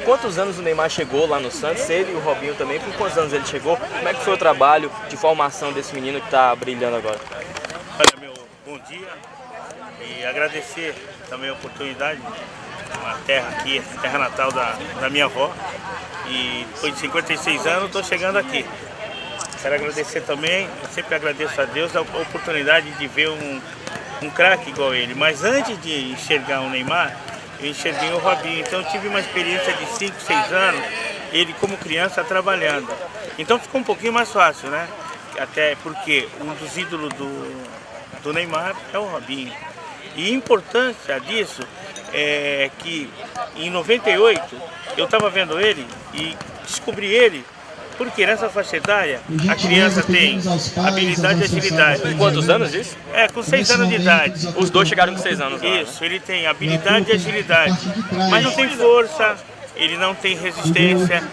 quantos anos o Neymar chegou lá no Santos? Ele e o Robinho também, com quantos anos ele chegou? Como é que foi o trabalho de formação desse menino que está brilhando agora? Olha, meu bom dia e agradecer também a oportunidade, uma terra aqui, terra natal da minha avó, e depois de 56 anos estou chegando aqui. Quero agradecer também, eu sempre agradeço a Deus a oportunidade de ver um craque igual ele, mas antes de enxergar o Neymar, eu enxerguei o Robinho, então eu tive uma experiência de 5, 6 anos, ele como criança trabalhando. Então ficou um pouquinho mais fácil, né? Até porque um dos ídolos do Neymar é o Robinho. E a importância disso é que em 98 eu estava vendo ele e descobri ele porque nessa faixa etária a criança tem habilidade e agilidade. Com quantos anos isso? Com 6 anos de idade. Os dois chegaram com 6 anos lá, Isso, ele tem habilidade e agilidade, mas não tem força, ele não tem resistência.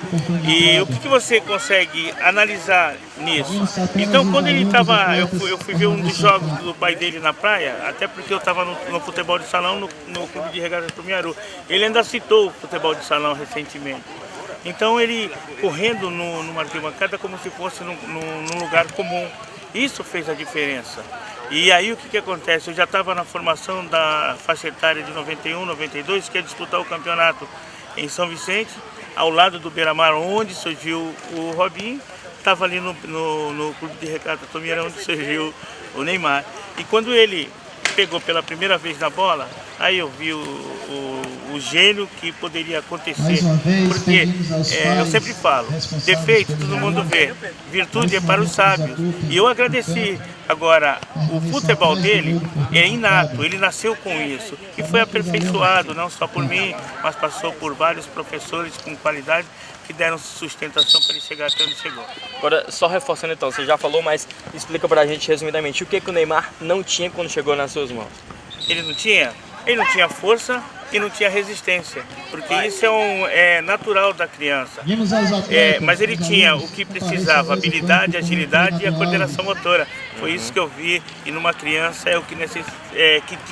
E o que você consegue analisar nisso? Então, quando ele estava, eu fui ver um dos jogos do pai dele na praia, até porque eu estava no futebol de salão no clube de regatas Tumiaru. Ele ainda citou o futebol de salão recentemente. Então ele correndo numa arquibancada como se fosse num lugar comum. Isso fez a diferença. E aí o que acontece? Eu já estava na formação da faixa etária de 91, 92, que é disputar o campeonato em São Vicente, ao lado do Beira-Mar, onde surgiu o Robinho. Estava ali no clube de regata Tumiaru, onde surgiu o Neymar. E quando ele pegou pela primeira vez na bola, aí eu vi o gênio que poderia acontecer, porque eu sempre falo, defeito todo mundo vê, virtude é para os sábios, e eu agradeci. Agora, o futebol dele é inato, ele nasceu com isso, e foi aperfeiçoado, não só por mim, mas passou por vários professores com qualidade, que deram sustentação para ele chegar até onde chegou. Agora, só reforçando então, você já falou, mas explica pra gente resumidamente, o que o Neymar não tinha quando chegou nas suas mãos? Ele não tinha força e não tinha resistência, porque isso é natural da criança. Mas ele tinha o que precisava, habilidade, agilidade e a coordenação motora. Foi isso que eu vi, e numa criança é o que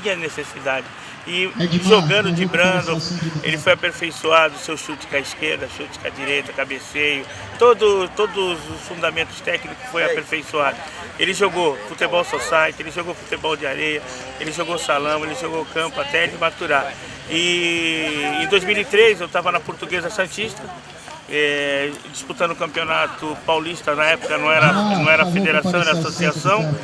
tinha necessidade. E jogando, driblando, ele foi aperfeiçoado, seu chute com a esquerda, chute com a direita, cabeceio, todos os fundamentos técnicos foi aperfeiçoado. Ele jogou futebol society, ele jogou futebol de areia, ele jogou salão, ele jogou campo até ele maturar. E em 2003 eu estava na Portuguesa Santista, disputando o campeonato paulista, na época não era federação, era associação.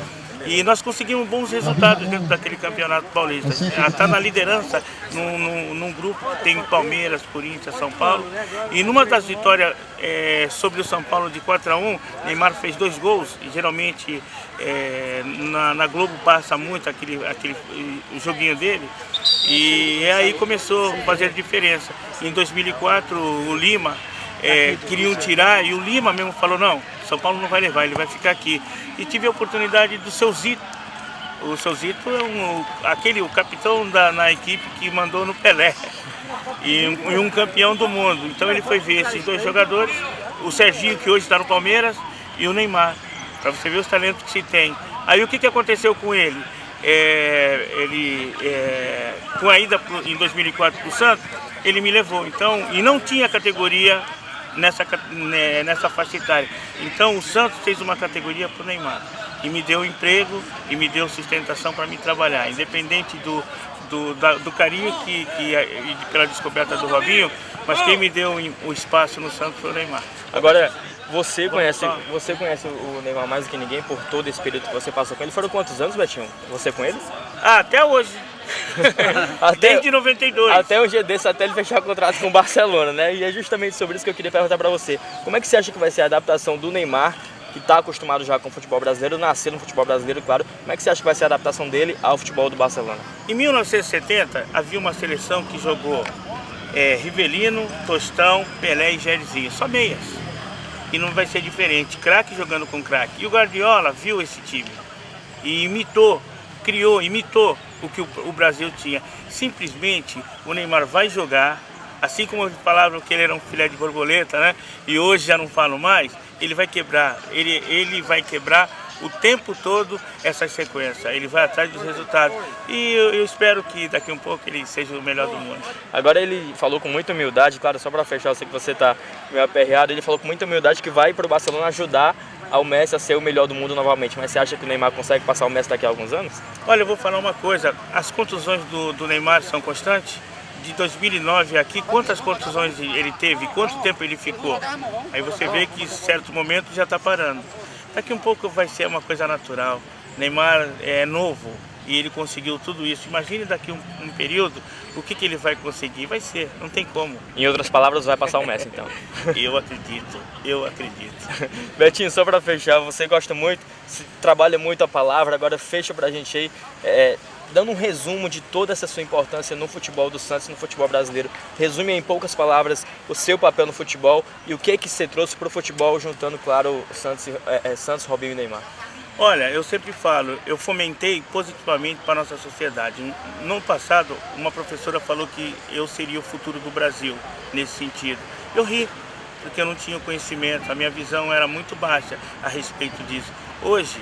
E nós conseguimos bons resultados dentro daquele campeonato paulista. Está na liderança num grupo que tem Palmeiras, Corinthians, São Paulo. E numa das vitórias sobre o São Paulo de 4-1, Neymar fez 2 gols. E geralmente na Globo passa muito aquele joguinho dele. E aí começou a fazer diferença. Em 2004 o Lima queriam tirar, e o Lima mesmo falou, não, São Paulo não vai levar, ele vai ficar aqui. E tive a oportunidade do seu Zito. O seu Zito é o capitão na equipe que mandou no Pelé. E um campeão do mundo. Então ele foi ver esses 2 jogadores, o Serginho, que hoje está no Palmeiras, e o Neymar, para você ver os talentos que se tem. Aí o que aconteceu com ele? Com a ida em 2004 para o Santos, ele me levou. Então, e não tinha categoria nessa faixa etária. Então o Santos fez uma categoria para o Neymar e me deu emprego e me deu sustentação para me trabalhar, independente do carinho pela descoberta do Robinho, mas quem me deu o espaço no Santos foi o Neymar. Agora, você conhece o Neymar mais do que ninguém por todo esse período que você passou com ele. Foram quantos anos, Betinho? Você com ele? Até hoje. Desde 92. Até um dia desse, até ele fechar o contrato com o Barcelona, né? E é justamente sobre isso que eu queria perguntar pra você. Como é que você acha que vai ser a adaptação do Neymar, que está acostumado já com o futebol brasileiro, nasceu no futebol brasileiro, claro. Como é que você acha que vai ser a adaptação dele ao futebol do Barcelona? Em 1970, havia uma seleção que jogou Rivelino, Tostão, Pelé e Jairzinho, só meias. E não vai ser diferente, craque jogando com craque. E o Guardiola viu esse time e imitou o que o Brasil tinha. Simplesmente o Neymar vai jogar, assim como falavam que ele era um filé de borboleta, né? E hoje já não falam mais. Ele vai quebrar o tempo todo essa sequência. Ele vai atrás dos resultados e eu espero que daqui a um pouco ele seja o melhor do mundo. Agora ele falou com muita humildade, claro, só para fechar, eu sei que você está meio aperreado, ele falou com muita humildade que vai para o Barcelona ajudar ao Messi a ser o melhor do mundo novamente. Mas você acha que o Neymar consegue passar o Messi daqui a alguns anos? Olha, eu vou falar uma coisa, as contusões do Neymar são constantes. De 2009 aqui, quantas contusões ele teve, quanto tempo ele ficou? Aí você vê que em certo momento já está parando. Daqui um pouco vai ser uma coisa natural. Neymar é novo e ele conseguiu tudo isso. Imagine daqui um período o que ele vai conseguir. Vai ser, não tem como. Em outras palavras, vai passar o Messi então. Eu acredito, eu acredito. Betinho, só para fechar, você gosta muito, trabalha muito a palavra, agora fecha pra gente aí, dando um resumo de toda essa sua importância no futebol do Santos, no futebol brasileiro. Resume em poucas palavras o seu papel no futebol e o que você trouxe para o futebol, juntando, claro, Santos, Robinho e Neymar. Olha, eu sempre falo, eu fomentei positivamente para a nossa sociedade. No passado, uma professora falou que eu seria o futuro do Brasil, nesse sentido. Eu ri, porque eu não tinha conhecimento, a minha visão era muito baixa a respeito disso. Hoje,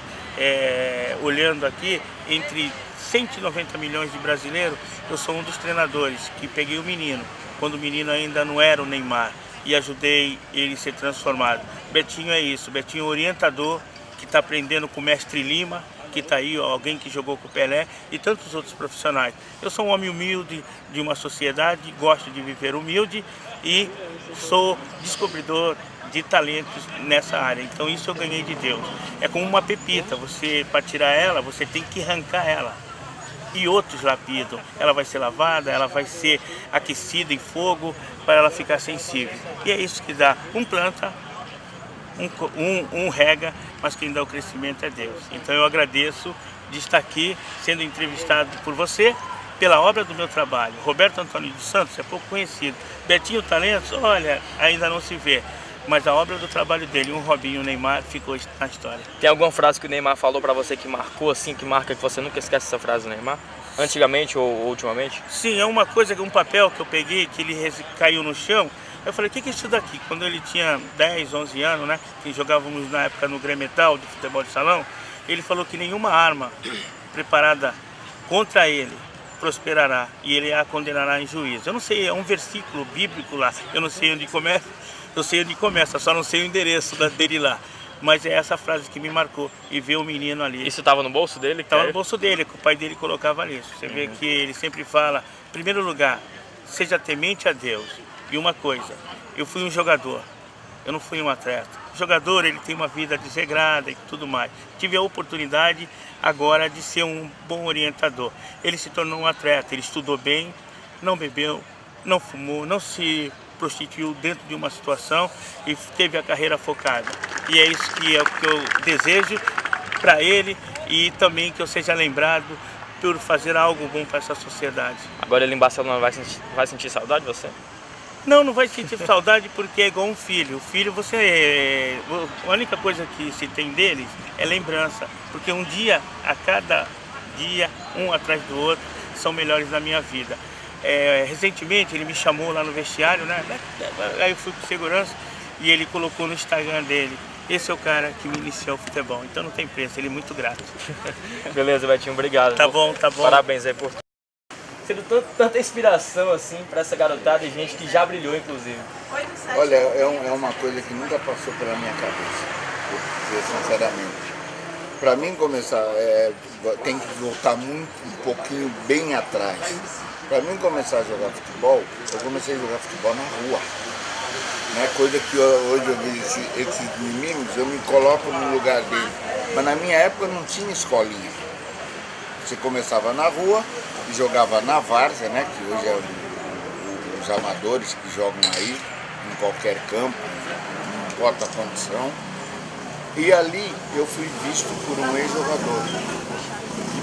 olhando aqui, entre 190 milhões de brasileiros, eu sou um dos treinadores que peguei o menino, quando o menino ainda não era o Neymar, e ajudei ele a ser transformado. Betinho é isso, Betinho é orientador, que está aprendendo com o mestre Lima, que está aí, alguém que jogou com o Pelé, e tantos outros profissionais. Eu sou um homem humilde de uma sociedade, gosto de viver humilde e sou descobridor de talentos nessa área. Então isso eu ganhei de Deus. É como uma pepita, para tirar ela, você tem que arrancar ela. E outros lapidam. Ela vai ser lavada, ela vai ser aquecida em fogo para ela ficar sensível. E é isso que dá. Um planta, um rega, mas quem dá o crescimento é Deus. Então eu agradeço de estar aqui sendo entrevistado por você, pela obra do meu trabalho. Roberto Antônio dos Santos é pouco conhecido. Betinho Talentos, olha, ainda não se vê. Mas a obra do trabalho dele, um Robinho, um Neymar, ficou na história. Tem alguma frase que o Neymar falou pra você que marcou, assim, que marca, que você nunca esquece essa frase do Neymar? Antigamente ou ultimamente? Sim, é uma coisa, um papel que eu peguei, que ele caiu no chão. Eu falei, o que é isso daqui? Quando ele tinha 10, 11 anos, né, que jogávamos na época no Grêmio Metal, de futebol de salão, ele falou que nenhuma arma preparada contra ele prosperará e ele a condenará em juízo. Eu não sei, é um versículo bíblico lá, eu não sei onde começa. Eu sei onde começa, só não sei o endereço dele lá. Mas é essa frase que me marcou. E ver o menino ali. Isso estava no bolso dele? Estava no bolso dele, que o pai dele colocava nisso. Você vê que ele sempre fala, em primeiro lugar, seja temente a Deus. E uma coisa, eu fui um jogador, eu não fui um atleta. O jogador, ele tem uma vida desregrada e tudo mais. Tive a oportunidade agora de ser um bom orientador. Ele se tornou um atleta, ele estudou bem, não bebeu, não fumou, não se prostituiu dentro de uma situação e teve a carreira focada. E é isso que é o que eu desejo para ele e também que eu seja lembrado por fazer algo bom para essa sociedade. Agora ele em Barcelona vai sentir saudade de você? Não vai sentir saudade porque é igual um filho. O filho a única coisa que se tem deles é lembrança. Porque um dia, a cada dia, um atrás do outro, são melhores na minha vida. Recentemente ele me chamou lá no vestiário, né? Aí eu fui com segurança e ele colocou no Instagram dele: esse é o cara que me iniciou o futebol. Então não tem preço, ele é muito grato. Beleza, Betinho, obrigado. Tá bom, tá bom. Parabéns aí por sendo tanta inspiração assim para essa garotada e gente que já brilhou, inclusive. Olha, é uma coisa que nunca passou pela minha cabeça, vou dizer sinceramente. Para mim começar, tem que voltar um pouquinho bem atrás. Para mim começar a jogar futebol, eu comecei a jogar futebol na rua. Né? Coisa que hoje eu vejo esses meninos, eu me coloco no lugar deles. Mas na minha época não tinha escolinha. Você começava na rua e jogava na várzea, né? Que hoje é os amadores que jogam aí, em qualquer campo, não importa a condição. E ali eu fui visto por um ex-jogador.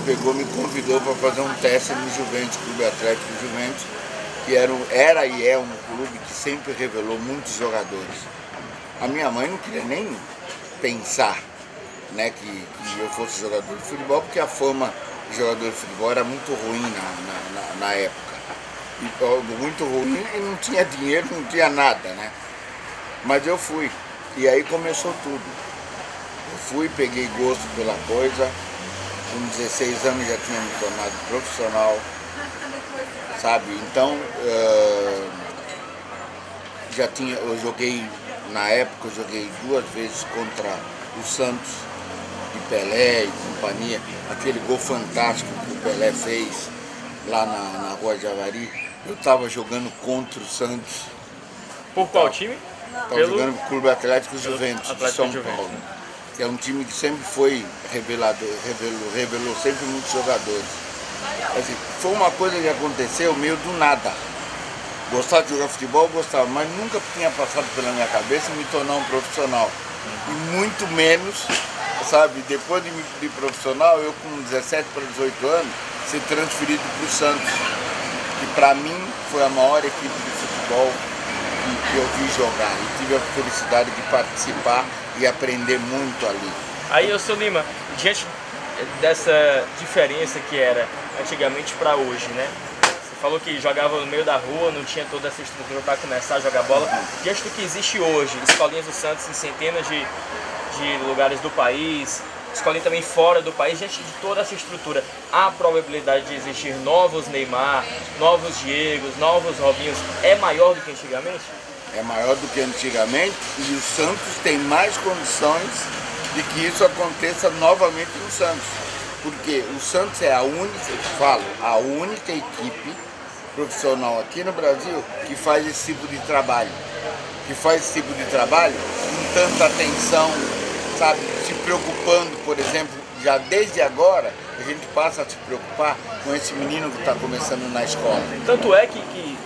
Me convidou para fazer um teste no Juventus, Clube Atlético Juventus, que era e é um clube que sempre revelou muitos jogadores. A minha mãe não queria nem pensar, né, que eu fosse jogador de futebol, porque a fama de jogador de futebol era muito ruim na época. Muito ruim e não tinha dinheiro, não tinha nada, né? Mas eu fui. E aí começou tudo. Eu fui, peguei gosto pela coisa, com 16 anos já tinha me tornado profissional, sabe? Então, eu joguei, na época eu joguei 2 vezes contra o Santos, de Pelé e companhia, aquele gol fantástico que o Pelé fez lá na Rua Javari. Eu estava jogando contra o Santos. Por qual time? Estava jogando com o Clube Atlético Juventus de São Paulo, que é um time que sempre foi revelador, revelou sempre muitos jogadores. Assim, foi uma coisa que aconteceu meio do nada. Gostar de jogar futebol, eu gostava, mas nunca tinha passado pela minha cabeça me tornar um profissional. E muito menos, sabe, depois de profissional, eu com 17 para 18 anos, ser transferido para o Santos, que para mim foi a maior equipe de futebol que eu vi jogar. E tive a felicidade de participar e aprender muito ali. Aí, seu Lima, diante dessa diferença que era antigamente para hoje, né? Falou que jogava no meio da rua, não tinha toda essa estrutura para começar a jogar bola. Diante do que existe hoje, escolinhas do Santos em centenas de lugares do país, escolinha também fora do país, diante de toda essa estrutura, há a probabilidade de existir novos Neymar, novos Diegos, novos Robinhos, é maior do que antigamente? É maior do que antigamente e o Santos tem mais condições de que isso aconteça novamente no Santos. Porque o Santos é a única equipe profissional aqui no Brasil que faz esse tipo de trabalho. Que faz esse tipo de trabalho com tanta atenção, sabe? Se preocupando, por exemplo, já desde agora, a gente passa a se preocupar com esse menino que está começando na escola. Tanto é que,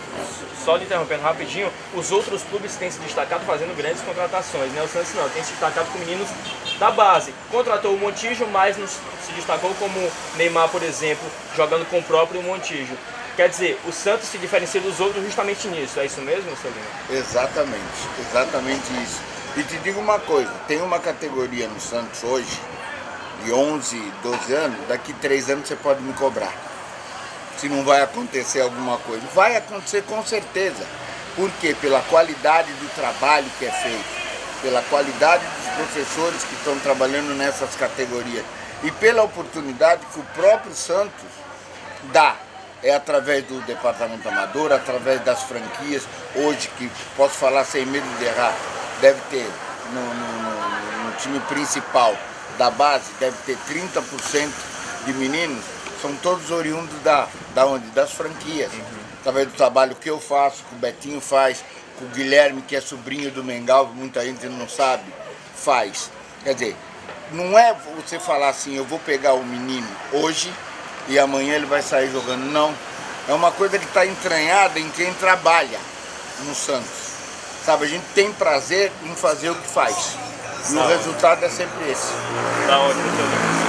só lhe interrompendo rapidinho, os outros clubes têm se destacado fazendo grandes contratações, né? O Santos não, tem se destacado com meninos da base. Contratou o Montijo, mas não se destacou como Neymar, por exemplo, jogando com o próprio Montijo. Quer dizer, o Santos se diferencia dos outros justamente nisso, é isso mesmo, seu Lima? Exatamente isso. E te digo uma coisa, tem uma categoria no Santos hoje, de 11, 12 anos, daqui 3 anos você pode me cobrar. Se não vai acontecer alguma coisa. Vai acontecer com certeza. Por quê? Pela qualidade do trabalho que é feito, pela qualidade dos professores que estão trabalhando nessas categorias e pela oportunidade que o próprio Santos dá. É através do departamento amador, através das franquias. Hoje, que posso falar sem medo de errar, deve ter no time principal da base, deve ter 30% de meninos, são todos oriundos das franquias. Através do trabalho que eu faço, que o Betinho faz, que o Guilherme, que é sobrinho do Mengal, muita gente não sabe, faz. Quer dizer, não é você falar assim, eu vou pegar o menino hoje e amanhã ele vai sair jogando. Não. É uma coisa que está entranhada em quem trabalha no Santos. Sabe, a gente tem prazer em fazer o que faz. E o resultado é sempre esse. Tá ótimo, seu Lima.